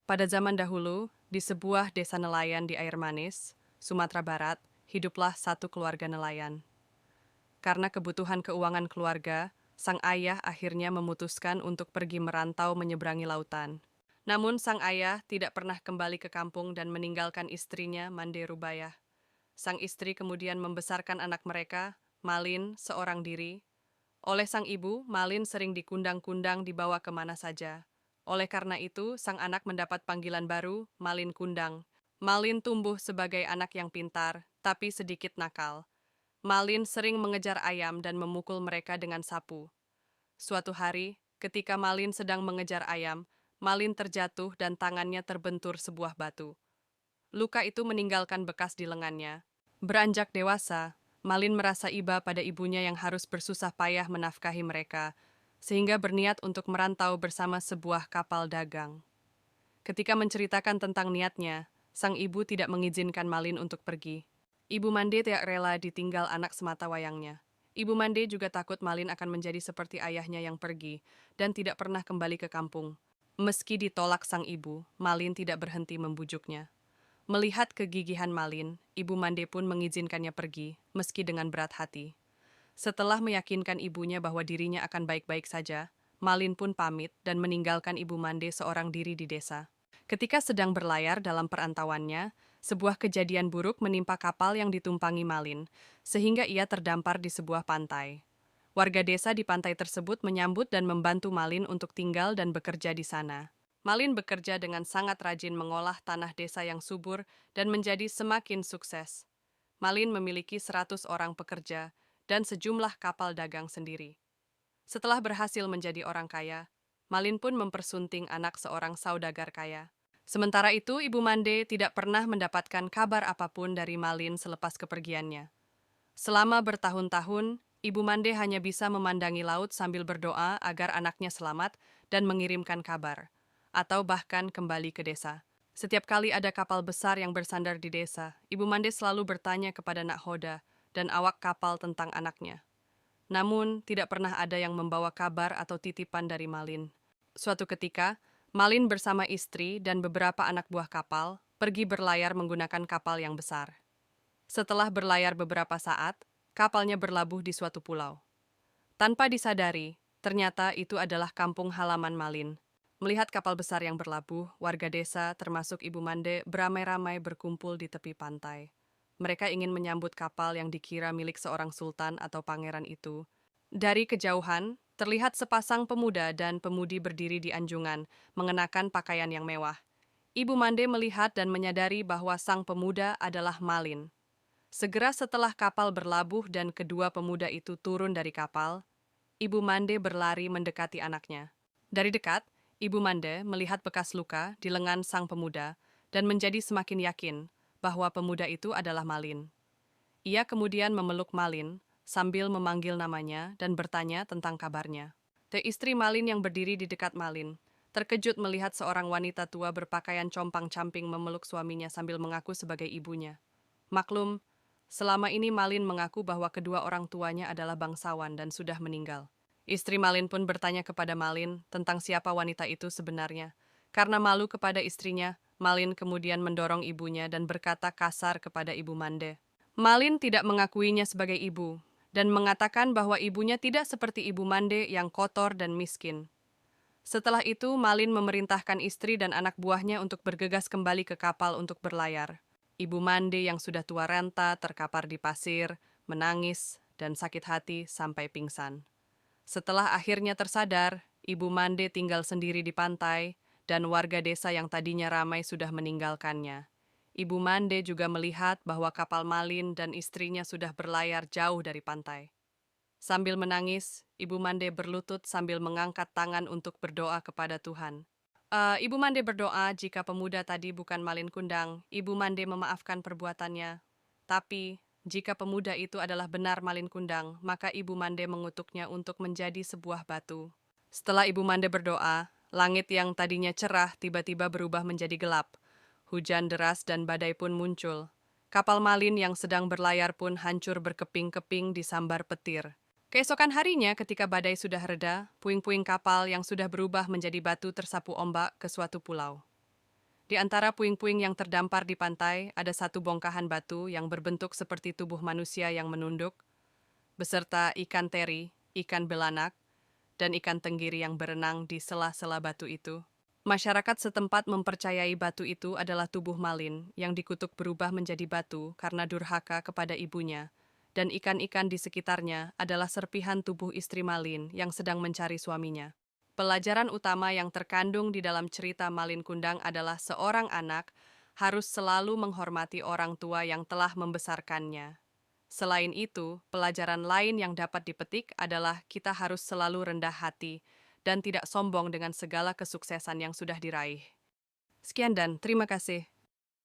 Pada zaman dahulu, di sebuah desa nelayan di air manis, Sumatera Barat, hiduplah satu keluarga nelayan. Karena kebutuhan keuangan keluarga, sang ayah akhirnya memutuskan untuk pergi merantau menyeberangi lautan. Namun sang ayah tidak pernah kembali ke kampung dan meninggalkan istrinya, Mande Rubayah. Sang istri kemudian membesarkan anak mereka, Malin, seorang diri. Oleh sang ibu, Malin sering dikundang-kundang dibawa kemana saja. Oleh karena itu, sang anak mendapat panggilan baru, Malin Kundang. Malin tumbuh sebagai anak yang pintar, tapi sedikit nakal. Malin sering mengejar ayam dan memukul mereka dengan sapu. Suatu hari, ketika Malin sedang mengejar ayam, Malin terjatuh dan tangannya terbentur sebuah batu. Luka itu meninggalkan bekas di lengannya. Beranjak dewasa, Malin merasa iba pada ibunya yang harus bersusah payah menafkahi mereka, sehingga berniat untuk merantau bersama sebuah kapal dagang. Ketika menceritakan tentang niatnya, sang ibu tidak mengizinkan Malin untuk pergi. Ibu Mande tidak rela ditinggal anak semata wayangnya. Ibu Mande juga takut Malin akan menjadi seperti ayahnya yang pergi dan tidak pernah kembali ke kampung. Meski ditolak sang ibu, Malin tidak berhenti membujuknya. Melihat kegigihan Malin, Ibu Mande pun mengizinkannya pergi, meski dengan berat hati. Setelah meyakinkan ibunya bahwa dirinya akan baik-baik saja, Malin pun pamit dan meninggalkan Ibu Mande seorang diri di desa. Ketika sedang berlayar dalam perantauannya, sebuah kejadian buruk menimpa kapal yang ditumpangi Malin, sehingga ia terdampar di sebuah pantai. Warga desa di pantai tersebut menyambut dan membantu Malin untuk tinggal dan bekerja di sana. Malin bekerja dengan sangat rajin mengolah tanah desa yang subur dan menjadi semakin sukses. Malin memiliki 100 orang pekerja dan sejumlah kapal dagang sendiri. Setelah berhasil menjadi orang kaya, Malin pun mempersunting anak seorang saudagar kaya. Sementara itu, Ibu Mande tidak pernah mendapatkan kabar apapun dari Malin selepas kepergiannya. Selama bertahun-tahun, Ibu Mande hanya bisa memandangi laut sambil berdoa agar anaknya selamat dan mengirimkan kabar, atau bahkan kembali ke desa. Setiap kali ada kapal besar yang bersandar di desa, Ibu Mande selalu bertanya kepada Nakhoda dan awak kapal tentang anaknya. Namun, tidak pernah ada yang membawa kabar atau titipan dari Malin. Suatu ketika, Malin bersama istri dan beberapa anak buah kapal pergi berlayar menggunakan kapal yang besar. Setelah berlayar beberapa saat, kapalnya berlabuh di suatu pulau. Tanpa disadari, ternyata itu adalah kampung halaman Malin. Melihat kapal besar yang berlabuh, warga desa, termasuk Ibu Mande, beramai-ramai berkumpul di tepi pantai. Mereka ingin menyambut kapal yang dikira milik seorang sultan atau pangeran itu. Dari kejauhan, terlihat sepasang pemuda dan pemudi berdiri di anjungan, mengenakan pakaian yang mewah. Ibu Mande melihat dan menyadari bahwa sang pemuda adalah Malin. Segera setelah kapal berlabuh dan kedua pemuda itu turun dari kapal, Ibu Mande berlari mendekati anaknya. Dari dekat, Ibu Mande melihat bekas luka di lengan sang pemuda dan menjadi semakin yakin bahwa pemuda itu adalah Malin. Ia kemudian memeluk Malin sambil memanggil namanya dan bertanya tentang kabarnya. Istri Malin yang berdiri di dekat Malin terkejut melihat seorang wanita tua berpakaian compang-camping memeluk suaminya sambil mengaku sebagai ibunya. Maklum, selama ini Malin mengaku bahwa kedua orang tuanya adalah bangsawan dan sudah meninggal. Istri Malin pun bertanya kepada Malin tentang siapa wanita itu sebenarnya. Karena malu kepada istrinya, Malin kemudian mendorong ibunya dan berkata kasar kepada Ibu Mande. Malin tidak mengakuinya sebagai ibu dan mengatakan bahwa ibunya tidak seperti Ibu Mande yang kotor dan miskin. Setelah itu, Malin memerintahkan istri dan anak buahnya untuk bergegas kembali ke kapal untuk berlayar. Ibu Mande yang sudah tua renta terkapar di pasir, menangis, dan sakit hati sampai pingsan. Setelah akhirnya tersadar, Ibu Mande tinggal sendiri di pantai, dan warga desa yang tadinya ramai sudah meninggalkannya. Ibu Mande juga melihat bahwa kapal Malin dan istrinya sudah berlayar jauh dari pantai. Sambil menangis, Ibu Mande berlutut sambil mengangkat tangan untuk berdoa kepada Tuhan. Ibu Mande berdoa jika pemuda tadi bukan Malin Kundang, Ibu Mande memaafkan perbuatannya. Tapi, jika pemuda itu adalah benar Malin Kundang, maka Ibu Mande mengutuknya untuk menjadi sebuah batu. Setelah Ibu Mande berdoa, langit yang tadinya cerah tiba-tiba berubah menjadi gelap. Hujan deras dan badai pun muncul. Kapal Malin yang sedang berlayar pun hancur berkeping-keping disambar petir. Keesokan harinya, ketika badai sudah reda, puing-puing kapal yang sudah berubah menjadi batu tersapu ombak ke suatu pulau. Di antara puing-puing yang terdampar di pantai, ada satu bongkahan batu yang berbentuk seperti tubuh manusia yang menunduk, beserta ikan teri, ikan belanak, dan ikan tenggiri yang berenang di sela-sela batu itu. Masyarakat setempat mempercayai batu itu adalah tubuh Malin yang dikutuk berubah menjadi batu karena durhaka kepada ibunya, dan ikan-ikan di sekitarnya adalah serpihan tubuh istri Malin yang sedang mencari suaminya. Pelajaran utama yang terkandung di dalam cerita Malin Kundang adalah seorang anak harus selalu menghormati orang tua yang telah membesarkannya. Selain itu, pelajaran lain yang dapat dipetik adalah kita harus selalu rendah hati dan tidak sombong dengan segala kesuksesan yang sudah diraih. Sekian dan terima kasih.